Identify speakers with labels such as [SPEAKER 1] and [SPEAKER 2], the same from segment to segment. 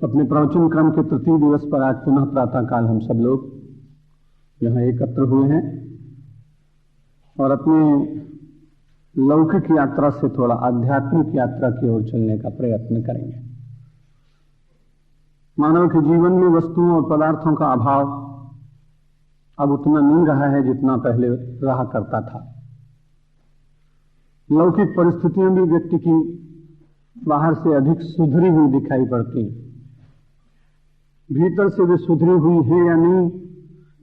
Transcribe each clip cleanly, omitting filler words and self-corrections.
[SPEAKER 1] अपने प्रवचन क्रम के तृतीय दिवस पर आज पुनः प्रातःकाल हम सब लोग यहाँ एकत्र हुए हैं और अपनी लौकिक यात्रा से थोड़ा आध्यात्मिक यात्रा की ओर चलने का प्रयत्न करेंगे। मानव के जीवन में वस्तुओं और पदार्थों का अभाव अब उतना नहीं रहा है जितना पहले रहा करता था। लौकिक परिस्थितियां भी व्यक्ति की बाहर से अधिक सुधरी हुई दिखाई पड़ती, भीतर से वे सुधरी हुई है या नहीं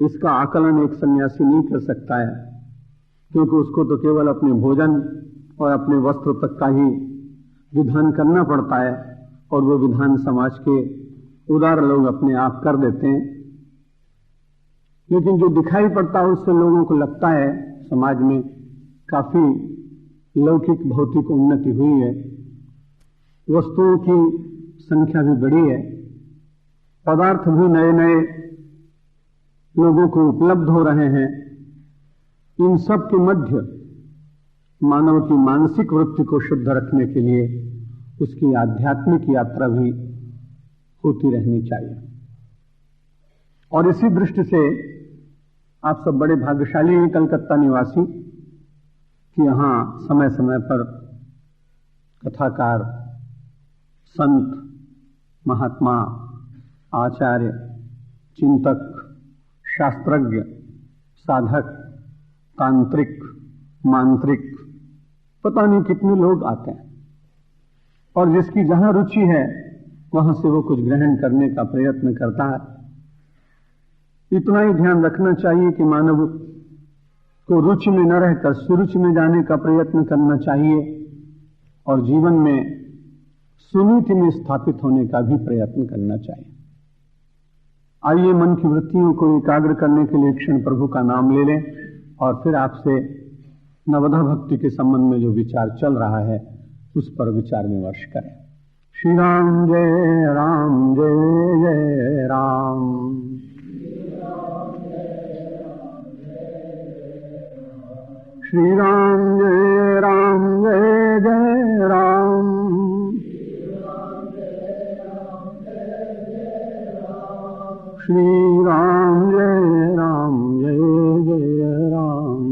[SPEAKER 1] इसका आकलन एक सन्यासी नहीं कर सकता है, क्योंकि उसको तो केवल अपने भोजन और अपने वस्त्र तक का ही विधान करना पड़ता है और वो विधान समाज के उदार लोग अपने आप कर देते हैं। लेकिन जो दिखाई पड़ता है उससे लोगों को लगता है समाज में काफी लौकिक भौतिक उन्नति हुई है, वस्तुओं की संख्या भी बढ़ी है, पदार्थ भी नए नए लोगों को उपलब्ध हो रहे हैं। इन सब के मध्य मानव की मानसिक वृत्ति को शुद्ध रखने के लिए उसकी आध्यात्मिक यात्रा भी होती रहनी चाहिए। और इसी दृष्टि से आप सब बड़े भाग्यशाली हैं कलकत्ता निवासी कि यहाँ समय समय पर कथाकार, संत, महात्मा, आचार्य, चिंतक, शास्त्रज्ञ, साधक, तांत्रिक, मांत्रिक, पता नहीं कितने लोग आते हैं और जिसकी जहां रुचि है वहां से वो कुछ ग्रहण करने का प्रयत्न करता है। इतना ही ध्यान रखना चाहिए कि मानव को रुचि में न रहकर सुरुचि में जाने का प्रयत्न करना चाहिए और जीवन में सुनीति में स्थापित होने का भी प्रयत्न करना चाहिए। आइए मन की वृत्तियों को एकाग्र करने के लिए क्षण प्रभु का नाम ले लें और फिर आपसे नवधा भक्ति के संबंध में जो विचार चल रहा है उस पर विचार विमर्श करें। श्री राम जय राम जय जय राम। श्री राम जय राम जय जय राम। श्री राम जय राम जय जय राम।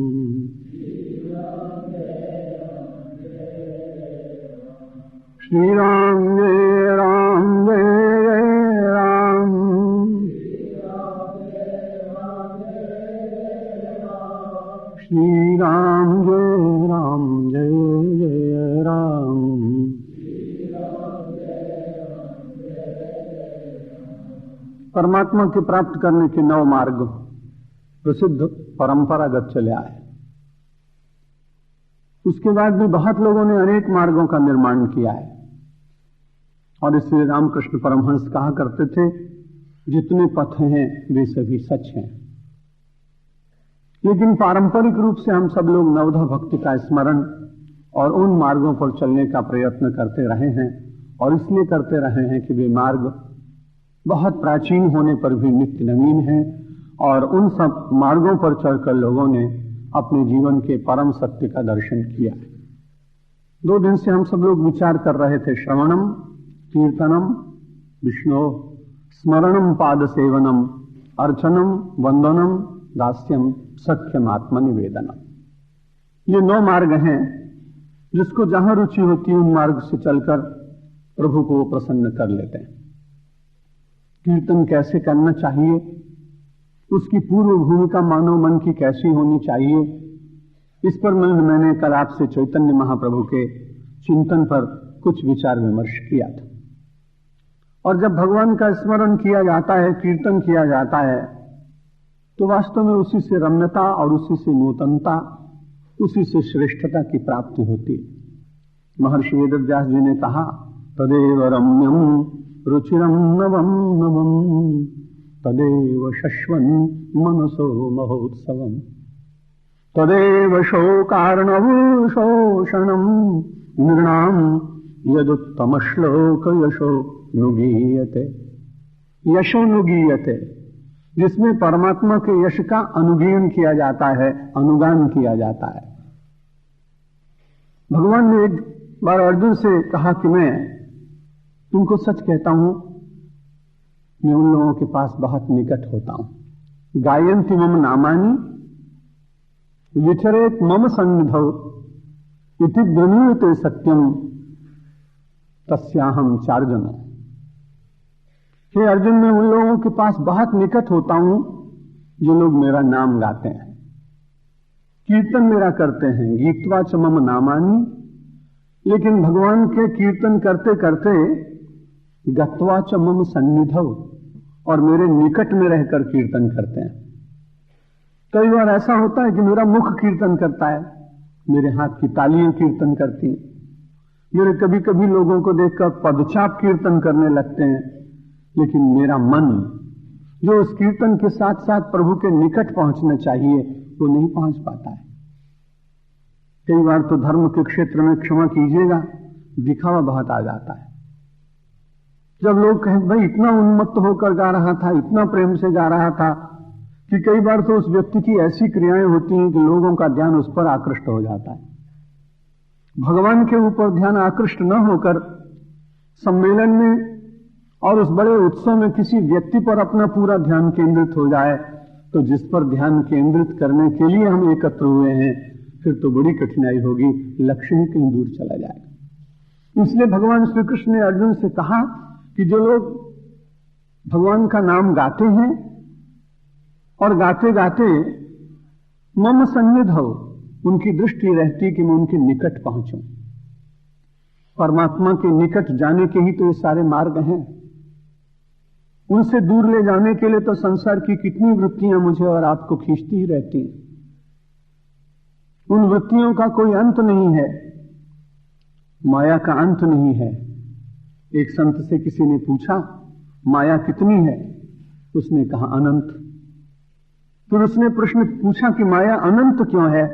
[SPEAKER 1] श्री राम जय राम जय जय राम। श्री राम जय राम जय जय राम। परमात्मा के प्राप्त करने के 9 मार्ग प्रसिद्ध परंपरागत चले आए। उसके बाद भी बहुत लोगों ने अनेक मार्गों का निर्माण किया है और इसलिए रामकृष्ण परमहंस कहा करते थे, जितने पथ हैं वे सभी सच हैं। लेकिन पारंपरिक रूप से हम सब लोग नवधा भक्ति का स्मरण और उन मार्गों पर चलने का प्रयत्न करते रहे हैं और इसलिए करते रहे हैं कि वे मार्ग बहुत प्राचीन होने पर भी नित्य नवीन हैं और उन सब मार्गों पर चलकर लोगों ने अपने जीवन के परम सत्य का दर्शन किया है। 2 दिन से हम सब लोग विचार कर रहे थे श्रवणम कीर्तनम विष्णु स्मरणम पाद सेवनम अर्चनम वंदनम दास्यम सख्यम आत्मनिवेदनम। ये 9 मार्ग हैं जिसको जहां रुचि होती है उन मार्ग से चलकर प्रभु को प्रसन्न कर लेते हैं। कीर्तन कैसे करना चाहिए, उसकी पूर्व भूमिका मानव मन की कैसी होनी चाहिए, इस पर मैंने कल आपसे चैतन्य महाप्रभु के चिंतन पर कुछ विचार विमर्श किया था। और जब भगवान का स्मरण किया जाता है, कीर्तन किया जाता है, तो वास्तव में उसी से रम्यता और उसी से नूतनता, उसी से श्रेष्ठता की प्राप्ति होती है। महर्षि वेदव्यास जी ने कहा, तदेव रम्यम रुचिरम नवम नवम तदेव शश्वन् मनसो महोत्सवम् तदेव शोकार्णव शोषणम नृणाम यदुत्तम श्लोक यशो नुगीयते। यशो नुगीयते, जिसमें परमात्मा के यश का अनुगीन किया जाता है, अनुगान किया जाता है। भगवान ने एक बार अर्जुन से कहा कि मैं तुमको सच कहता हूं मैं उन लोगों के पास बहुत निकट होता हूं। गायन्ति मम नामानि विचरेत मम सन्निधौ इति ब्रवीते सत्यम तस्याहम चार्जुन। हे अर्जुन, मैं उन लोगों के पास बहुत निकट होता हूं जो लोग मेरा नाम गाते हैं, कीर्तन मेरा करते हैं। गीतवा च मम नामानि, लेकिन भगवान के कीर्तन करते करते गत्वा च मम सन्निधौ, और मेरे निकट में रहकर कीर्तन करते हैं। कई बार ऐसा होता है कि मेरा मुख कीर्तन करता है, मेरे हाथ की तालियां कीर्तन करती हैं, मेरे कभी कभी लोगों को देखकर पदचाप कीर्तन करने लगते हैं, लेकिन मेरा मन जो उस कीर्तन के साथ साथ प्रभु के निकट पहुंचना चाहिए वो नहीं पहुंच पाता है। कई बार तो धर्म के क्षेत्र में, क्षमा कीजिएगा, दिखावा बहुत आ जाता है। जब लोग कहें भाई इतना उन्मत्त होकर गा रहा था, इतना प्रेम से गा रहा था, कि कई बार तो उस व्यक्ति की ऐसी क्रियाएं होती हैं कि लोगों का ध्यान उस पर आकृष्ट हो जाता है। भगवान के ऊपर ध्यान आकृष्ट न होकर सम्मेलन में और उस बड़े उत्सव में किसी व्यक्ति पर अपना पूरा ध्यान केंद्रित हो जाए, तो जिस पर ध्यान केंद्रित करने के लिए हम एकत्र हुए हैं, फिर तो बड़ी कठिनाई होगी, लक्ष्य ही कहीं दूर चला जाएगा। इसलिए भगवान श्री कृष्ण ने अर्जुन से कहा कि जो लोग भगवान का नाम गाते हैं और गाते गाते मम सन्निधौ, उनकी दृष्टि रहती कि मैं उनके निकट पहुंचूं। परमात्मा के निकट जाने के ही तो ये सारे मार्ग हैं। उनसे दूर ले जाने के लिए तो संसार की कितनी वृत्तियां मुझे और आपको खींचती ही रहती हैं। उन वृत्तियों का कोई अंत नहीं है, माया का अंत नहीं है। एक संत से किसी ने पूछा माया कितनी है, उसने कहा अनंत। फिर उसने प्रश्न पूछा कि माया अनंत क्यों है?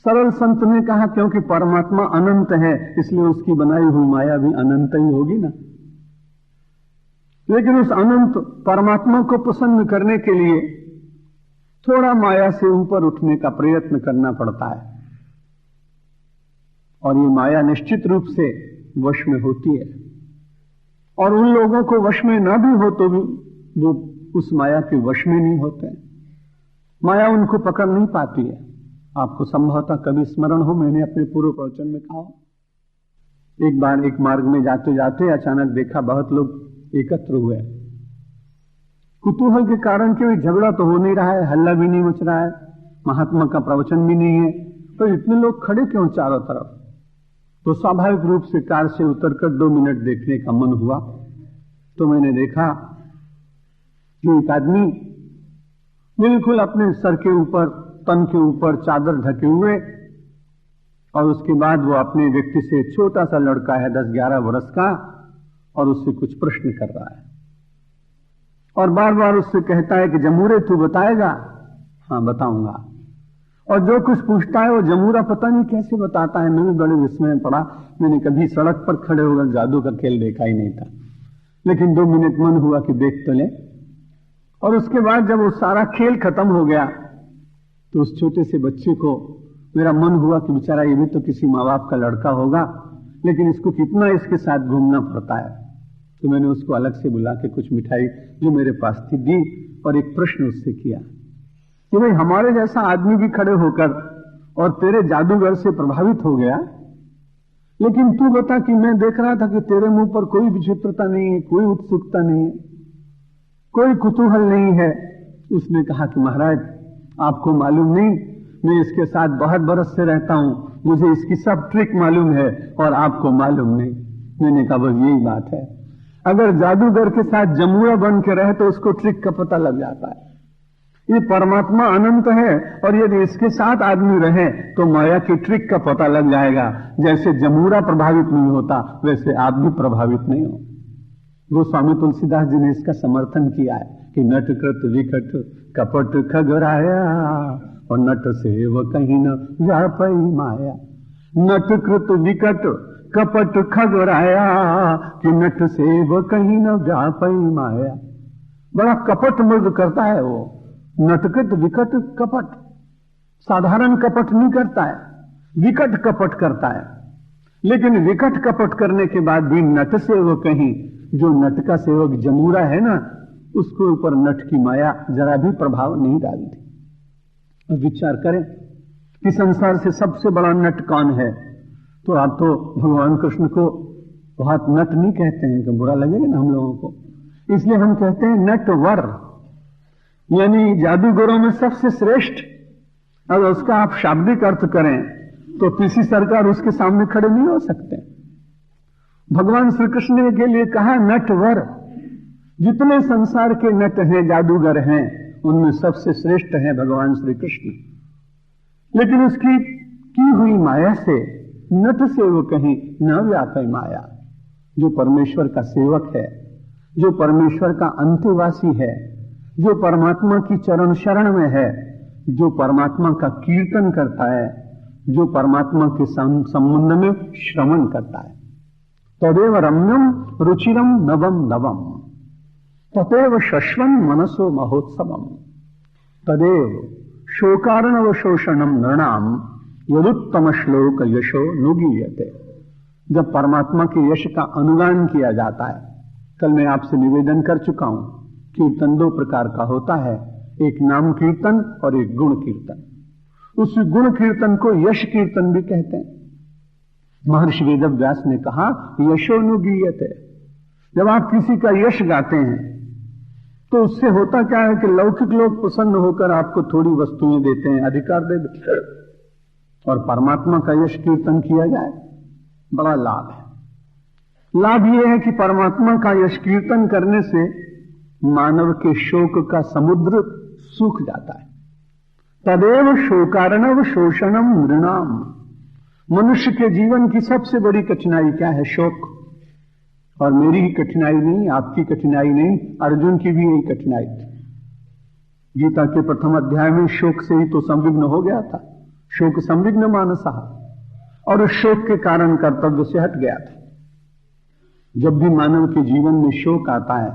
[SPEAKER 1] सरल संत ने कहा क्योंकि परमात्मा अनंत है, इसलिए उसकी बनाई हुई माया भी अनंत ही होगी ना। लेकिन उस अनंत परमात्मा को प्रसन्न करने के लिए थोड़ा माया से ऊपर उठने का प्रयत्न करना पड़ता है, और ये माया निश्चित रूप से वश में होती है। और उन लोगों को वश में ना भी हो तो भी वो उस माया के वश में नहीं होते। माया उनको पकड़ नहीं पाती है। आपको संभवतः कभी स्मरण हो, मैंने अपने पूर्व प्रवचन में कहा, एक बार एक मार्ग में जाते जाते अचानक देखा बहुत लोग एकत्र हुए। कुतूहल के कारण के झगड़ा तो हो नहीं रहा है, हल्ला भी नहीं मच रहा है, महात्मा का प्रवचन भी नहीं है, तो इतने लोग खड़े क्यों चारों तरफ? तो स्वाभाविक रूप से कार से उतरकर 2 मिनट देखने का मन हुआ। तो मैंने देखा कि एक आदमी बिल्कुल अपने सर के ऊपर, तन के ऊपर चादर ढके हुए, और उसके बाद वो अपने व्यक्ति से, छोटा सा लड़का है 10-11 वर्ष का, और उससे कुछ प्रश्न कर रहा है और बार बार उससे कहता है कि जमूरे तू बताएगा? हाँ बताऊंगा। और जो कुछ पूछता है वो जमूरा पता नहीं कैसे बताता है। मैं भी बड़े विस्मय में पड़ा। मैंने कभी सड़क पर खड़े होकर जादू का खेल देखा ही नहीं था, लेकिन 2 मिनट मन हुआ कि देख तो ले। और उसके बाद जब वो सारा खेल खत्म हो गया तो उस छोटे से बच्चे को मेरा मन हुआ कि बेचारा ये भी तो किसी माँ बाप का लड़का होगा, लेकिन इसको कितना इसके साथ घूमना पड़ता है। तो मैंने उसको अलग से बुला के कुछ मिठाई जो मेरे पास थी दी, और एक प्रश्न उससे किया कि भाई हमारे जैसा आदमी भी खड़े होकर और तेरे जादूगर से प्रभावित हो गया, लेकिन तू बता कि मैं देख रहा था कि तेरे मुंह पर कोई विचित्रता नहीं है, कोई उत्सुकता नहीं है, कोई कुतूहल नहीं है। उसने कहा कि महाराज आपको मालूम नहीं, मैं इसके साथ बहुत बरस से रहता हूं, मुझे इसकी सब ट्रिक मालूम है और आपको मालूम नहीं। मैंने कहा बस यही बात है, अगर जादूगर के साथ जमुआ बन के रहे तो उसको ट्रिक का पता लग जाता है। ये परमात्मा अनंत है, और यदि इसके साथ आदमी रहे तो माया की ट्रिक का पता लग जाएगा। जैसे जमूरा प्रभावित नहीं होता, वैसे आप भी प्रभावित नहीं हो। गोस्वामी तुलसीदास जी ने इसका समर्थन किया है कि नटकृत विकट कपट खगराया, और नट से वो कहीं न व्यापई माया। नटकृत विकट कपट खगराया, कि नट से वो कहीं न व्यापई माया। बड़ा कपट मृग करता है वो, नटकृत विकट कपट, साधारण कपट नहीं करता है, विकट कपट करता है। लेकिन विकट कपट करने के बाद भी नट से वो कहीं जो नट का सेवक जमूरा है ना, उसके ऊपर नट की माया जरा भी प्रभाव नहीं डालती। अब विचार करें कि संसार से सबसे बड़ा नट कौन है, तो आप तो भगवान कृष्ण को बहुत नट नहीं कहते हैं, तो बुरा लगेगा ना हम लोगों को, इसलिए हम कहते हैं नटवर, यानी जादूगरों में सबसे श्रेष्ठ। अगर उसका आप शाब्दिक अर्थ करें तो पीसी सरकार उसके सामने खड़े नहीं हो सकते। भगवान श्री कृष्ण ने के लिए कहा नटवर। जितने संसार के नट हैं, जादूगर हैं, उनमें सबसे श्रेष्ठ है भगवान श्री कृष्ण। लेकिन उसकी की हुई माया से नट से वो कहीं न व्यापे माया। जो परमेश्वर का सेवक है, जो परमेश्वर का अंतवासी है, जो परमात्मा की चरण शरण में है, जो परमात्मा का कीर्तन करता है, जो परमात्मा के संबंध में श्रवण करता है, तदेव रम्यम रुचिरम नवम नवम तदेव शश्वन मनसो महोत्सवम तदेव शोकार्णव शोषणम नृणाम यदुत्तम श्लोक यशो नुगीयते। जब परमात्मा के यश का अनुगान किया जाता है, कल मैं आपसे निवेदन कर चुका हूं, कीर्तन दो प्रकार का होता है, एक नाम कीर्तन और एक गुण कीर्तन। उस गुण कीर्तन को यश कीर्तन भी कहते हैं। महर्षि वेदव्यास ने कहा यशोनुगीयते। जब आप किसी का यश गाते हैं तो उससे होता क्या है कि लौकिक लोग प्रसन्न होकर आपको थोड़ी वस्तुएं देते हैं, अधिकार दे देते हैं, और परमात्मा का यश कीर्तन किया जाए, बड़ा लाभ है। लाभ यह है कि परमात्मा का यश कीर्तन करने से मानव के शोक का समुद्र सूख जाता है। तदेव शोकार्णव शोषणम नृणाम। मनुष्य के जीवन की सबसे बड़ी कठिनाई क्या है? शोक। और मेरी ही कठिनाई नहीं, आपकी कठिनाई नहीं, अर्जुन की भी यही कठिनाई थी। गीता के प्रथम अध्याय में शोक से ही तो संविघ्न हो गया था, शोक संविघ्न मानसा, और उस शोक के कारण कर्तव्य से हट गया था। जब भी मानव के जीवन में शोक आता है,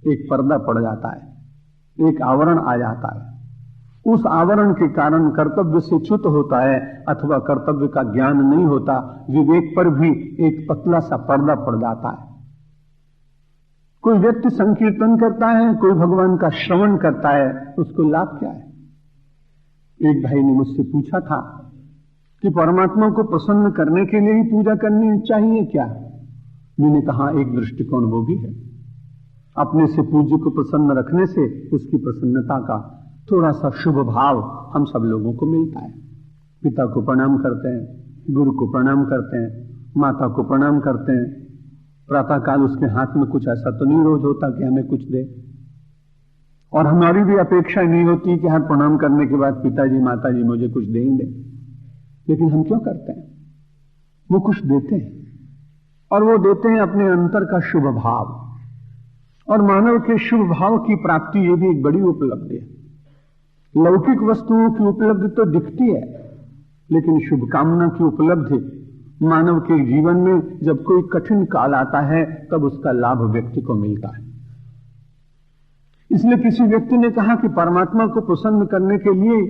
[SPEAKER 1] एक पर्दा पड़ जाता है, एक आवरण आ जाता है। उस आवरण के कारण कर्तव्य से च्युत होता है, अथवा कर्तव्य का ज्ञान नहीं होता, विवेक पर भी एक पतला सा पर्दा पड़ जाता है। कोई व्यक्ति संकीर्तन करता है, कोई भगवान का श्रवण करता है, उसको लाभ क्या है? एक भाई ने मुझसे पूछा था कि परमात्मा को प्रसन्न करने के लिए ही पूजा करनी चाहिए क्या? मैंने कहा एक दृष्टिकोण वो भी है। अपने से पूज्य को प्रसन्न रखने से उसकी प्रसन्नता का थोड़ा सा शुभ भाव हम सब लोगों को मिलता है। पिता को प्रणाम करते हैं, गुरु को प्रणाम करते हैं, माता को प्रणाम करते हैं। प्रातः काल उसके हाथ में कुछ ऐसा तो नहीं रोज होता कि हमें कुछ दे, और हमारी भी अपेक्षा नहीं होती कि हर प्रणाम करने के बाद पिताजी माताजी मुझे कुछ दे ही दें। लेकिन हम क्यों करते हैं? वो कुछ देते हैं, और वो देते हैं अपने अंतर का शुभ भाव। और मानव के शुभ भाव की प्राप्ति ये भी एक बड़ी उपलब्धि है। लौकिक वस्तुओं की उपलब्धि तो दिखती है, लेकिन शुभकामना की उपलब्धि मानव के जीवन में जब कोई कठिन काल आता है तब उसका लाभ व्यक्ति को मिलता है। इसलिए किसी व्यक्ति ने कहा कि परमात्मा को प्रसन्न करने के लिए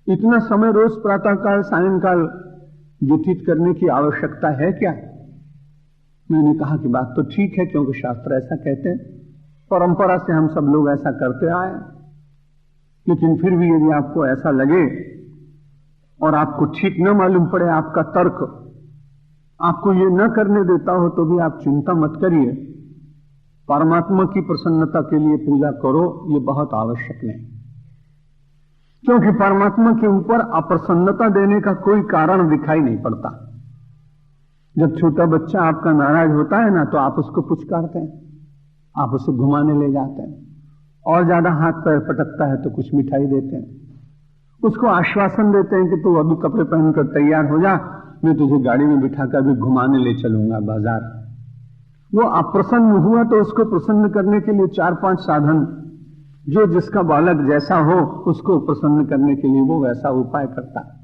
[SPEAKER 1] इतना समय रोज प्रातःकाल सायंकाल व्यतीत करने की आवश्यकता है क्या? मैंने कहा कि बात तो ठीक है, क्योंकि शास्त्र ऐसा कहते हैं, परंपरा से हम सब लोग ऐसा करते आए। लेकिन फिर भी यदि आपको ऐसा लगे और आपको ठीक न मालूम पड़े, आपका तर्क आपको ये न करने देता हो, तो भी आप चिंता मत करिए। परमात्मा की प्रसन्नता के लिए पूजा करो, ये बहुत आवश्यक नहीं, क्योंकि परमात्मा के ऊपर अप्रसन्नता देने का कोई कारण दिखाई नहीं पड़ता। जब छोटा बच्चा आपका नाराज होता है ना, तो आप उसको पुचकारते हैं, आप उसे घुमाने ले जाते हैं, और ज्यादा हाथ पैर पटकता है तो कुछ मिठाई देते हैं, उसको आश्वासन देते हैं कि तू अभी कपड़े पहनकर तैयार हो जा, मैं तुझे गाड़ी में बिठाकर भी घुमाने ले चलूंगा बाजार। वो अप्रसन्न हुआ तो उसको प्रसन्न करने के लिए 4-5 साधन, जो जिसका बालक जैसा हो उसको प्रसन्न करने के लिए वो वैसा उपाय करता है।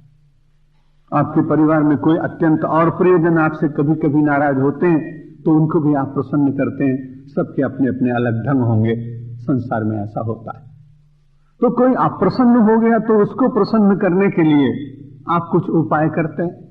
[SPEAKER 1] आपके परिवार में कोई अत्यंत और प्रियजन आपसे कभी कभी नाराज होते हैं, तो उनको भी आप प्रसन्न करते हैं। सबके अपने अपने अलग ढंग होंगे, संसार में ऐसा होता है। तो कोई अप्रसन्न हो गया तो उसको प्रसन्न करने के लिए आप कुछ उपाय करते हैं।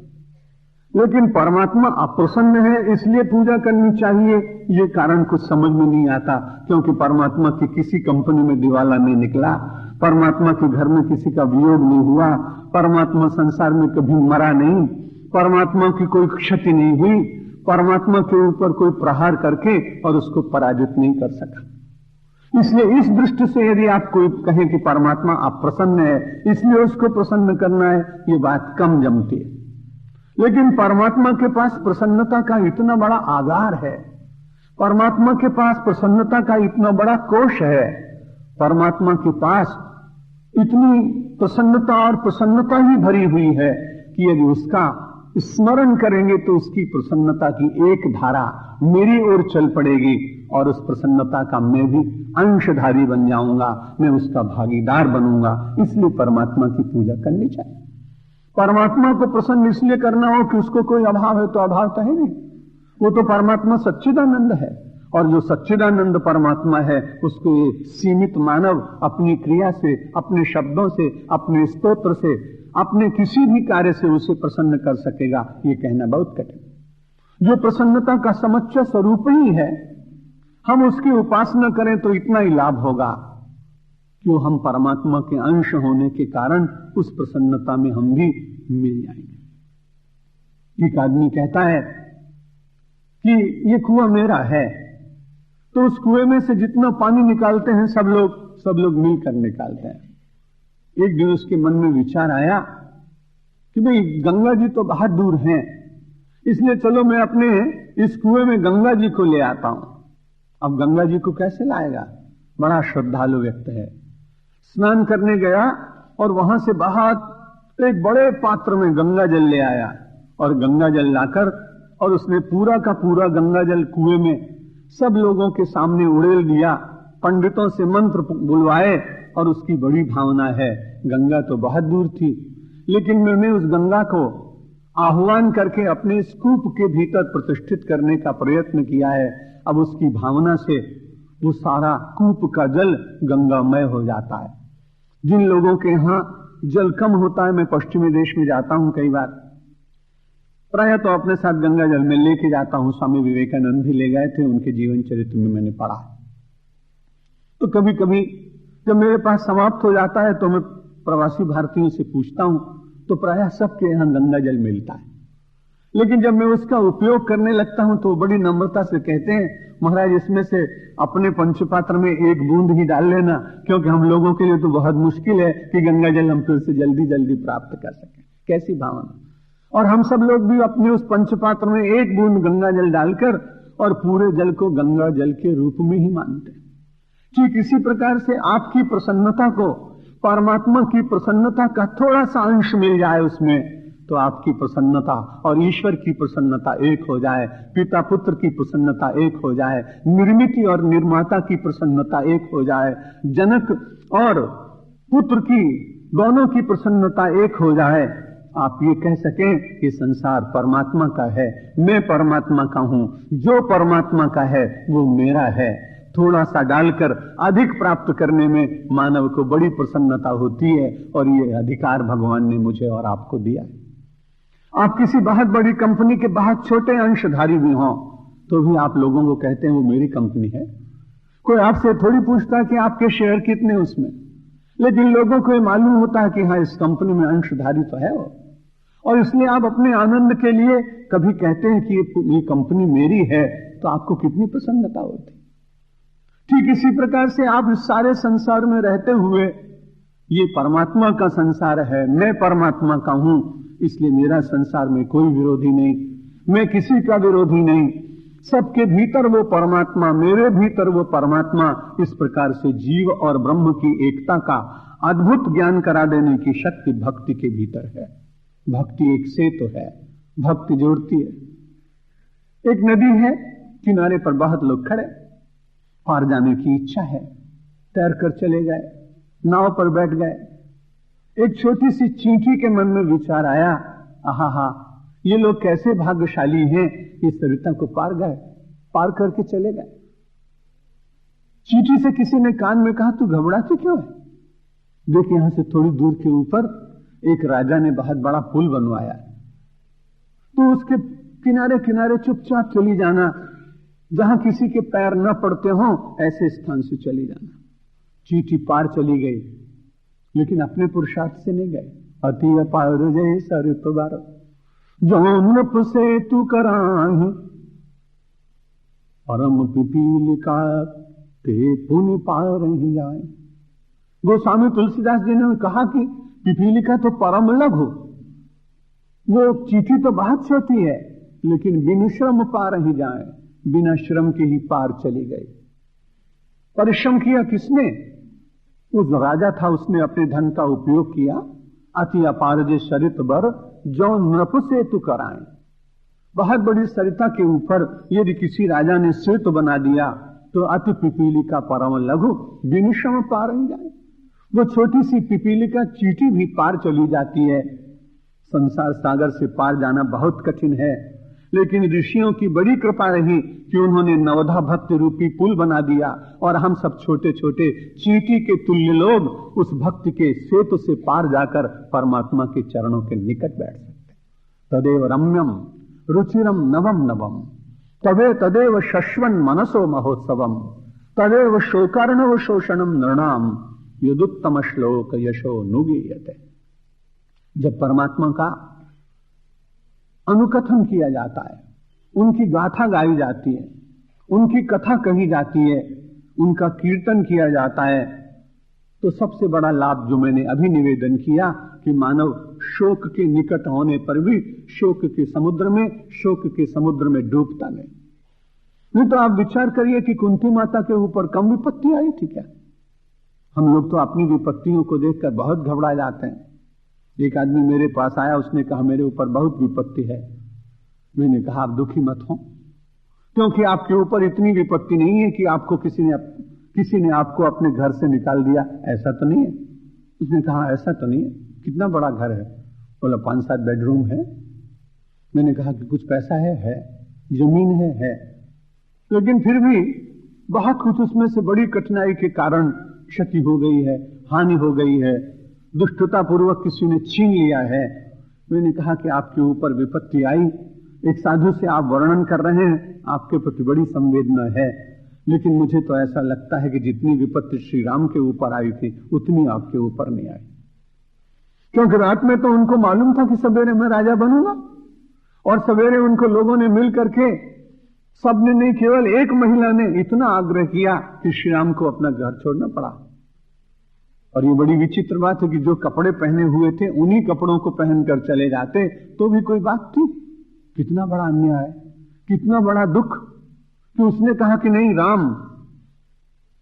[SPEAKER 1] लेकिन परमात्मा अप्रसन्न है, इसलिए पूजा करनी चाहिए, ये कारण कुछ समझ में नहीं आता, क्योंकि परमात्मा की किसी कंपनी में दिवाला नहीं निकला, परमात्मा के घर में किसी का वियोग नहीं हुआ, परमात्मा संसार में कभी मरा नहीं, परमात्मा की कोई क्षति नहीं हुई, परमात्मा के ऊपर कोई प्रहार करके और उसको पराजित नहीं कर सका। इसलिए इस दृष्टि से यदि आप कोई कहे कि परमात्मा आप प्रसन्न है इसलिए उसको प्रसन्न करना है, ये बात कम जमती है। लेकिन परमात्मा के पास प्रसन्नता का इतना बड़ा आगार है, परमात्मा के पास प्रसन्नता का इतना बड़ा कोश है, परमात्मा के पास इतनी प्रसन्नता और प्रसन्नता ही भरी हुई है कि यदि उसका स्मरण करेंगे तो उसकी प्रसन्नता की एक धारा मेरी ओर चल पड़ेगी और उस प्रसन्नता का मैं भी अंशधारी बन जाऊंगा, मैं उसका भागीदार बनूंगा। इसलिए परमात्मा की पूजा करनी चाहिए। परमात्मा को प्रसन्न इसलिए करना हो कि उसको कोई अभाव है तो अभाव तो है नहीं, वो तो परमात्मा सच्चिदानंद है, और जो सच्चिदानंद परमात्मा है उसको ये सीमित मानव अपनी क्रिया से, अपने शब्दों से, अपने स्तोत्र से, अपने किसी भी कार्य से उसे प्रसन्न कर सकेगा, ये कहना बहुत कठिन। जो प्रसन्नता का समुच्चय स्वरूप ही है, हम उसकी उपासना करें तो इतना ही लाभ होगा कि हम परमात्मा के अंश होने के कारण उस प्रसन्नता में हम भी मिल जाएंगे। एक आदमी कहता है कि ये कुआं मेरा है, तो उस कुएं में से जितना पानी निकालते हैं सब लोग मिलकर निकालते हैं। एक दिन उसके मन में विचार आया कि भाई गंगा जी तो बहुत दूर हैं, इसलिए चलो मैं अपने इस कुएं में गंगा जी को ले आता हूं। अब गंगा जी को कैसे लाएगा, बड़ा श्रद्धालु व्यक्ति है। स्नान करने गया और वहां से बाहर एक बड़े पात्र में गंगा जल ले आया, और गंगा जल लाकर और उसने पूरा का पूरा गंगा जल कुएं में सब लोगों के सामने उड़ेल दिया, पंडितों से मंत्र बुलवाए, और उसकी बड़ी भावना है। गंगा तो बहुत दूर थी, लेकिन मैंने उस गंगा को आह्वान करके अपने इस कूप के भीतर प्रतिष्ठित करने का प्रयत्न किया है। अब उसकी भावना से वो सारा कूप का जल गंगामय हो जाता है। जिन लोगों के यहाँ जल कम होता है, मैं पश्चिमी देश में जाता हूं कई बार, प्रायः तो अपने साथ गंगा जल में लेके जाता हूं। स्वामी विवेकानंद भी ले गए थे, उनके जीवन चरित्र में मैंने पढ़ा। तो कभी कभी जब मेरे पास समाप्त हो जाता है तो मैं प्रवासी भारतीयों से पूछता हूं, तो प्रायः सबके यहां गंगा जल मिलता है। लेकिन जब मैं उसका उपयोग करने लगता हूं तो बड़ी नम्रता से कहते हैं, महाराज इसमें से अपने पंचपात्र में एक बूंद ही डाल लेना, क्योंकि हम लोगों के लिए तो बहुत मुश्किल है कि गंगा जल हम फिर से जल्दी जल्दी प्राप्त कर सकें। कैसी भावना! और हम सब लोग भी अपने उस पंचपात्र में एक बूंद गंगा जल डालकर और पूरे जल को गंगा जल के रूप में ही मानते हैं। ठीक इसी प्रकार से आपकी प्रसन्नता को परमात्मा की प्रसन्नता का थोड़ा सा अंश मिल जाए उसमें, तो आपकी प्रसन्नता और ईश्वर की प्रसन्नता एक हो जाए, पिता पुत्र की प्रसन्नता एक हो जाए, निर्मिति और निर्माता की प्रसन्नता एक हो जाए, जनक और पुत्र की दोनों की प्रसन्नता एक हो जाए। आप ये कह सकें कि संसार परमात्मा का है, मैं परमात्मा का हूं, जो परमात्मा का है वो मेरा है। थोड़ा सा डालकर अधिक प्राप्त करने में मानव को बड़ी प्रसन्नता होती है, और ये अधिकार भगवान ने मुझे और आपको दिया है। आप किसी बहुत बड़ी कंपनी के बहुत छोटे अंशधारी भी हों तो भी आप लोगों को कहते हैं वो मेरी कंपनी है। कोई आपसे थोड़ी पूछता कि आपके शेयर कितने उसमें, लेकिन लोगों को ये मालूम होता है कि हाँ इस कंपनी में अंशधारी तो है वो, और इसलिए आप अपने आनंद के लिए कभी कहते हैं कि ये कंपनी मेरी है, तो आपको कितनी प्रसन्नता होती। ठीक इसी प्रकार से आप इस सारे संसार में रहते हुए, ये परमात्मा का संसार है, मैं परमात्मा का हूं, इसलिए मेरा संसार में कोई विरोधी नहीं, मैं किसी का विरोधी नहीं, सबके भीतर वो परमात्मा, मेरे भीतर वो परमात्मा। इस प्रकार से जीव और ब्रह्म की एकता का अद्भुत ज्ञान करा देने की शक्ति भक्ति के भीतर है। भक्ति एक सेतु है, भक्ति जोड़ती है। एक नदी है, किनारे पर बहुत लोग खड़े, पार जाने की इच्छा है, तैर कर चले गए, नाव पर बैठ गए। एक छोटी सी चींटी के मन में विचार आया, आहा ये लोग कैसे भाग्यशाली हैं, इस सरिता को पार गए, पार करके चले गए। चींटी से किसी ने कान में कहा, तू घबराती क्यों है? देख यहां से थोड़ी दूर के ऊपर एक राजा ने बहुत बड़ा पुल बनवाया, तो उसके किनारे किनारे चुपचाप चली जाना, जहां किसी के पैर न पड़ते हों ऐसे स्थान से चले जाना। चींटी पार चली गई, लेकिन अपने पुरुषार्थ से नहीं गए। अति अपार जय सरित बार जो नृप से तू कराही, परम पिपीलिका ते पुनि पार ही जाए। गोस्वामी तुलसीदास जी ने कहा कि पिपीलिका तो परम लघु, वो चींटी तो बहुत छोटी है, लेकिन बिन श्रम पार ही जाए, बिना श्रम के ही पार चली गई। परिश्रम किया किसने? उस राजा था, उसने अपने धन का उपयोग किया। अति अपार जे सरित बर जो नृप से तू कराए। बहुत बड़ी सरिता के ऊपर यदि किसी राजा ने सेतु बना दिया तो अति पिपीलिका परम लघु बिन श्रम पार ही जाए। वो छोटी सी पिपीलिका चींटी भी पार चली जाती है। संसार सागर से पार जाना बहुत कठिन है, लेकिन ऋषियों की बड़ी कृपा रही कि उन्होंने नवधा भक्ति रूपी पुल बना दिया और हम सब छोटे छोटे चींटी के तुल्य लोग उस भक्ति के सेतु से पार जाकर परमात्मा के चरणों के निकट बैठ सकते। तदेव रम्यम रुचिरम नवम नवम तदेव शश्वन मनसो महोत्सवम तदेव शोकार्णव शोषणम नृणाम युदुत्तम श्लोक यशो नुगीयते। जब परमात्मा का अनुकथन किया जाता है, उनकी गाथा गाई जाती है, उनकी कथा कही जाती है, उनका कीर्तन किया जाता है, तो सबसे बड़ा लाभ जो मैंने अभी निवेदन किया कि मानव शोक के निकट होने पर भी शोक के समुद्र में डूबता नहीं तो आप विचार करिए कि कुंती माता के ऊपर कम विपत्ति आई थी क्या? हम लोग तो अपनी विपत्तियों को देखकर बहुत घबरा जाते हैं। एक आदमी मेरे पास आया, उसने कहा मेरे ऊपर बहुत विपत्ति है। मैंने कहा आप दुखी मत हो, क्योंकि आपके ऊपर इतनी विपत्ति नहीं है कि आपको किसी ने आपको अपने घर से निकाल दिया, ऐसा तो नहीं है। उसने कहा ऐसा तो नहीं है। कितना बड़ा घर है? बोला 5-7 बेडरूम है। मैंने कहा कि कुछ पैसा है, जमीन है, लेकिन फिर भी बहुत कुछ उसमें से बड़ी कठिनाई के कारण क्षति हो गई है, हानि हो गई है, दुष्टता पूर्वक किसी ने छीन लिया है। मैंने कहा कि आपके ऊपर विपत्ति आई, एक साधु से आप वर्णन कर रहे हैं, आपके प्रति बड़ी संवेदना है, लेकिन मुझे तो ऐसा लगता है कि जितनी विपत्ति श्री राम के ऊपर आई थी उतनी आपके ऊपर नहीं आई। क्योंकि रात में तो उनको मालूम था कि सवेरे मैं राजा बनूंगा, और सवेरे उनको लोगों ने मिल करके, सबने नहीं केवल एक महिला ने इतना आग्रह किया कि श्री राम को अपना घर छोड़ना पड़ा। और ये बड़ी विचित्र बात है कि जो कपड़े पहने हुए थे उन्हीं कपड़ों को पहनकर चले जाते तो भी कोई बात थी। कितना बड़ा अन्याय, कितना बड़ा दुख कि उसने कहा कि नहीं, राम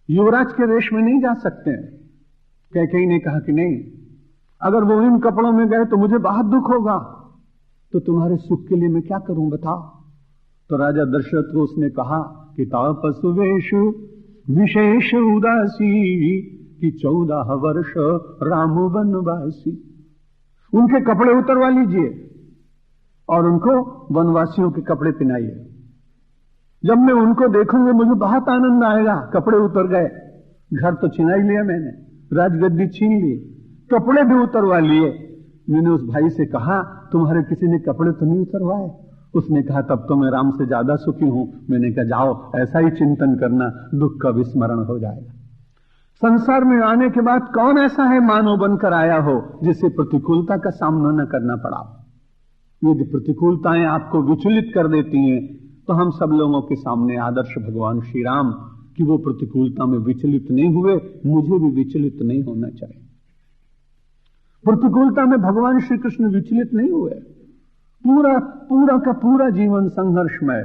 [SPEAKER 1] युवराज के वेश में नहीं जा सकते हैं। कैकेयी ने कहा कि नहीं, अगर वो इन कपड़ों में गए तो मुझे बहुत दुख होगा, तो तुम्हारे सुख के लिए मैं क्या करूं बताओ। तो राजा दशरथ को उसने कहा कि तापसुवेशु विशेष उदासी कि 14 वर्ष राम वनवासी। उनके कपड़े उतरवा लीजिए और उनको वनवासियों के कपड़े पहनाइए। जब मैं उनको देखूंगा मुझे बहुत आनंद आएगा। कपड़े उतर गए, घर तो छिना ही लिया मैंने, राजगद्दी छीन ली, कपड़े भी उतरवा लिए। मैंने उस भाई से कहा तुम्हारे किसी ने कपड़े तो नहीं उतरवाए? उसने कहा तब तो मैं राम से ज्यादा सुखी हूं। मैंने कहा जाओ ऐसा ही चिंतन करना, दुख का विस्मरण हो जाएगा। संसार में आने के बाद कौन ऐसा है मानव बनकर आया हो जिसे प्रतिकूलता का सामना न करना पड़ा? यदि प्रतिकूलताएं आपको विचलित कर देती हैं तो हम सब लोगों के सामने आदर्श भगवान श्री राम कि वो प्रतिकूलता में विचलित नहीं हुए, मुझे भी विचलित नहीं होना चाहिए। प्रतिकूलता में भगवान श्री कृष्ण विचलित नहीं हुए, पूरा का पूरा जीवन संघर्षमय।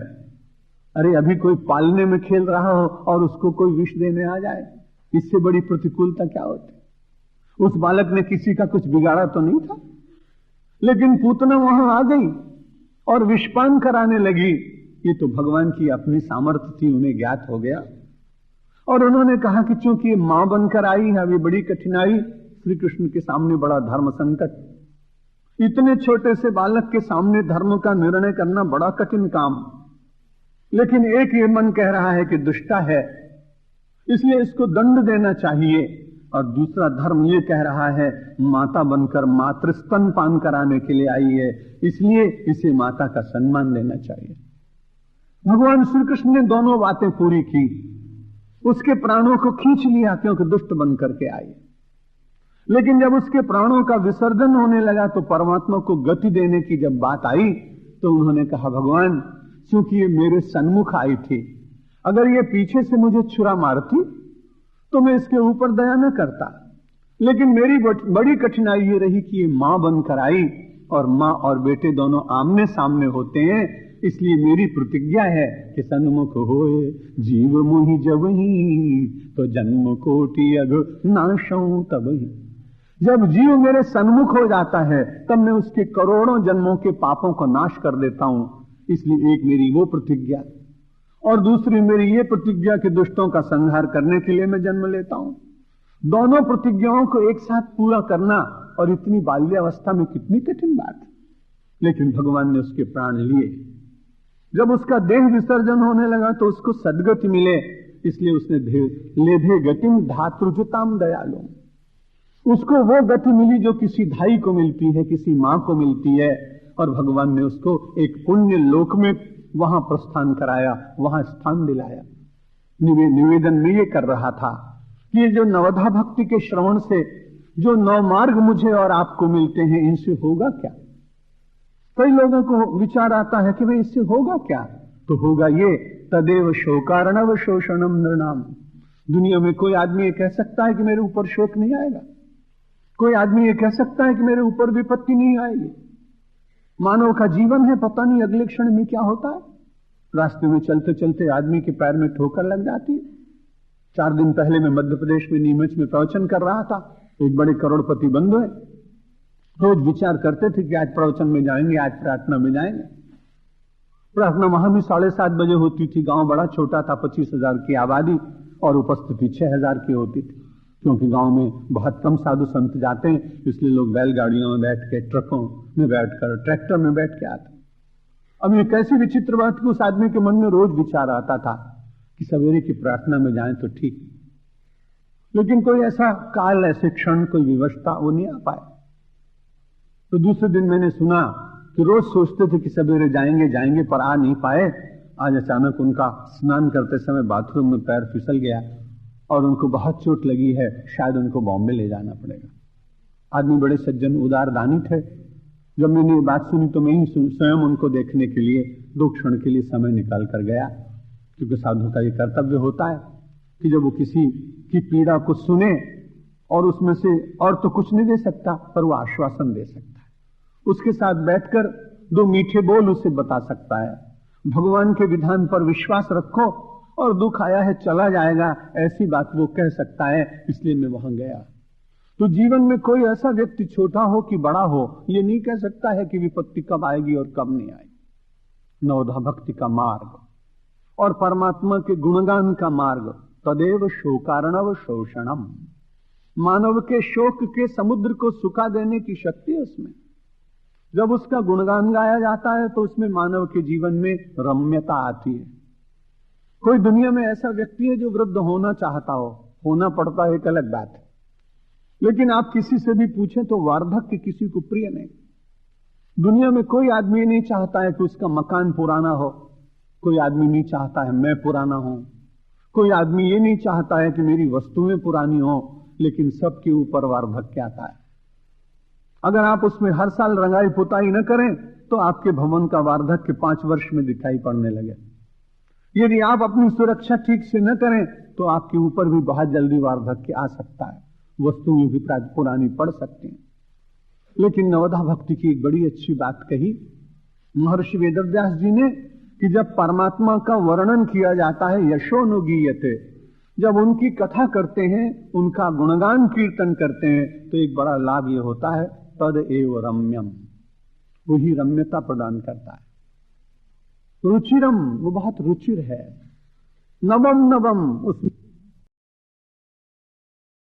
[SPEAKER 1] अरे अभी कोई पालने में खेल रहा हो और उसको कोई विष देने आ जाए, इससे बड़ी प्रतिकूलता क्या होती? उस बालक ने किसी का कुछ बिगाड़ा तो नहीं था, लेकिन पूतना वहां आ गई और विषपान कराने लगी। ये तो भगवान की अपनी सामर्थ्य थी, उन्हें ज्ञात हो गया। और उन्होंने कहा कि चूंकि ये मां बनकर आई है, अभी बड़ी कठिनाई, श्री कृष्ण के सामने बड़ा धर्म संकट। इतने छोटे से बालक के सामने धर्म का निर्णय करना बड़ा कठिन काम। लेकिन एक ये मन कह रहा है कि दुष्टा है, इसलिए इसको दंड देना चाहिए, और दूसरा धर्म ये कह रहा है माता बनकर मातृ स्तन पान कराने के लिए आई है, इसलिए इसे माता का सम्मान देना चाहिए। भगवान श्री कृष्ण ने दोनों बातें पूरी की। उसके प्राणों को खींच लिया क्योंकि दुष्ट बन करके आई, लेकिन जब उसके प्राणों का विसर्जन होने लगा तो परमात्मा को गति देने की जब बात आई तो उन्होंने कहा, भगवान क्योंकि ये मेरे सन्मुख आई थी, अगर ये पीछे से मुझे छुरा मारती तो मैं इसके ऊपर दया न करता, लेकिन मेरी बड़ी कठिनाई ये रही कि ये मां बनकर आई और मां और बेटे दोनों आमने सामने होते हैं, इसलिए मेरी प्रतिज्ञा है कि सन्मुख होए जीव मुहि जबहि तो जन्म कोटि अग नाशौ तबहि। जब जीव मेरे सन्मुख हो जाता है तब मैं उसके करोड़ों जन्मों के पापों को नाश कर देता हूं। इसलिए एक मेरी वो प्रतिज्ञा और दूसरी मेरी ये प्रतिज्ञा कि दुष्टों का संहार करने के लिए मैं जन्म लेता हूं। दोनों प्रतिज्ञाओं को एक साथ पूरा करना और इतनी बाल्यावस्था में कितनी कठिन बात है, लेकिन भगवान ने उसके प्राण लिए। जब उसका देह विसर्जन होने लगा तो उसको सद्गति मिले, इसलिए उसने लेभे गतिम धातृजताम दयालु, उसको वो गति मिली जो किसी भाई को मिलती है, किसी मां को मिलती है, और भगवान ने उसको एक पुण्य लोक में वहां प्रस्थान कराया, वहां स्थान दिलाया। निवेदन में ये कर रहा था कि ये जो नवधा भक्ति के श्रवण से जो नौ मार्ग मुझे और आपको मिलते हैं, इनसे होगा क्या? कई लोगों को विचार आता है कि भाई इससे होगा क्या? तो होगा ये, तदेव शोकार्णव शोषणम नृणाम। दुनिया में कोई आदमी ये कह सकता है कि मेरे ऊपर शोक नहीं आएगा, कोई आदमी ये कह सकता है कि मेरे ऊपर विपत्ति नहीं आएगी। मानव का जीवन है, पता नहीं अगले क्षण में क्या होता है। रास्ते में चलते चलते आदमी के पैर में ठोकर लग जाती है। 4 दिन पहले मैं मध्य प्रदेश में नीमच में प्रवचन कर रहा था। एक बड़े करोड़पति बंधु है, रोज विचार करते थे कि आज प्रवचन में जाएंगे, आज प्रार्थना में जाएंगे। प्रार्थना वहां भी 7:30 बजे होती थी। गांव बड़ा छोटा था, 25,000 की आबादी और उपस्थिति 6,000 की होती थी, क्योंकि गांव में बहुत कम साधु संत जाते हैं, इसलिए लोग बैलगाड़ियों में बैठ के, ट्रकों में बैठकर, ट्रैक्टर में बैठ के आते। अब ये कैसी विचित्र बात कि उस आदमी के मन में रोज विचार आता था कि सवेरे की प्रार्थना में जाएं तो ठीक, लेकिन कोई ऐसा काल, ऐसे क्षण, कोई विवशता वो नहीं आ पाए। तो दूसरे दिन मैंने सुना कि रोज सोचते थे कि सवेरे जाएंगे जाएंगे, पर आ नहीं पाए। आज अचानक उनका स्नान करते समय बाथरूम में पैर फिसल गया और उनको बहुत चोट लगी है, शायद उनको बॉम्बे ले जाना पड़ेगा। आदमी बड़े सज्जन उदार दानी थे। जब मैंने ये बात सुनी तो मैं ही स्वयं उनको देखने के लिए 2 क्षण के लिए समय निकाल कर गया, क्योंकि साधु का ये कर्तव्य होता है कि जब वो किसी की पीड़ा को सुने और उसमें से और तो कुछ नहीं दे सकता, पर वो आश्वासन दे सकता है, उसके साथ बैठकर 2 मीठे बोल उसे बता सकता है, भगवान के विधान पर विश्वास रखो और दुख आया है चला जाएगा, ऐसी बात वो कह सकता है। इसलिए मैं वहां गया। तो जीवन में कोई ऐसा व्यक्ति छोटा हो कि बड़ा हो, ये नहीं कह सकता है कि विपत्ति कब आएगी और कब नहीं आएगी। नवधा भक्ति का मार्ग और परमात्मा के गुणगान का मार्ग, तदेव शोकार्णव शोषणम। मानव के शोक के समुद्र को सुखा देने की शक्ति है उसमें। जब उसका गुणगान गाया जाता है तो उसमें मानव के जीवन में रम्यता आती है। कोई दुनिया में ऐसा व्यक्ति है जो वृद्ध होना चाहता हो, होना पड़ता है एक अलग बात है, लेकिन आप किसी से भी पूछें तो वार्धक्य किसी को प्रिय नहीं। दुनिया में कोई आदमी नहीं चाहता है कि उसका मकान पुराना हो, कोई आदमी नहीं चाहता है मैं पुराना हूं, कोई आदमी ये नहीं चाहता है कि मेरी वस्तुएं पुरानी हो, लेकिन सबके ऊपर वार्धक्य आता है। अगर आप उसमें हर साल रंगाई पुताई न करें तो आपके भवन का वार्धक्य 5 वर्ष में दिखाई पड़ने लगे। यदि आप अपनी सुरक्षा ठीक से न करें तो आपके ऊपर भी बहुत जल्दी वार्धक्य आ सकता है, वस्तुएं भी पुरानी पड़ सकती हैं। लेकिन नवधा भक्ति की एक बड़ी अच्छी बात कही महर्षि वेदव्यास जी ने कि जब परमात्मा का वर्णन किया जाता है, यशोनुगीयते, जब उनकी कथा करते हैं, उनका गुणगान कीर्तन करते हैं, तो एक बड़ा लाभ ये होता है, तद एव रम्यम, वही रम्यता प्रदान करता है। रुचिरम, वो बहुत रुचिर है। नवम नवम, उसमें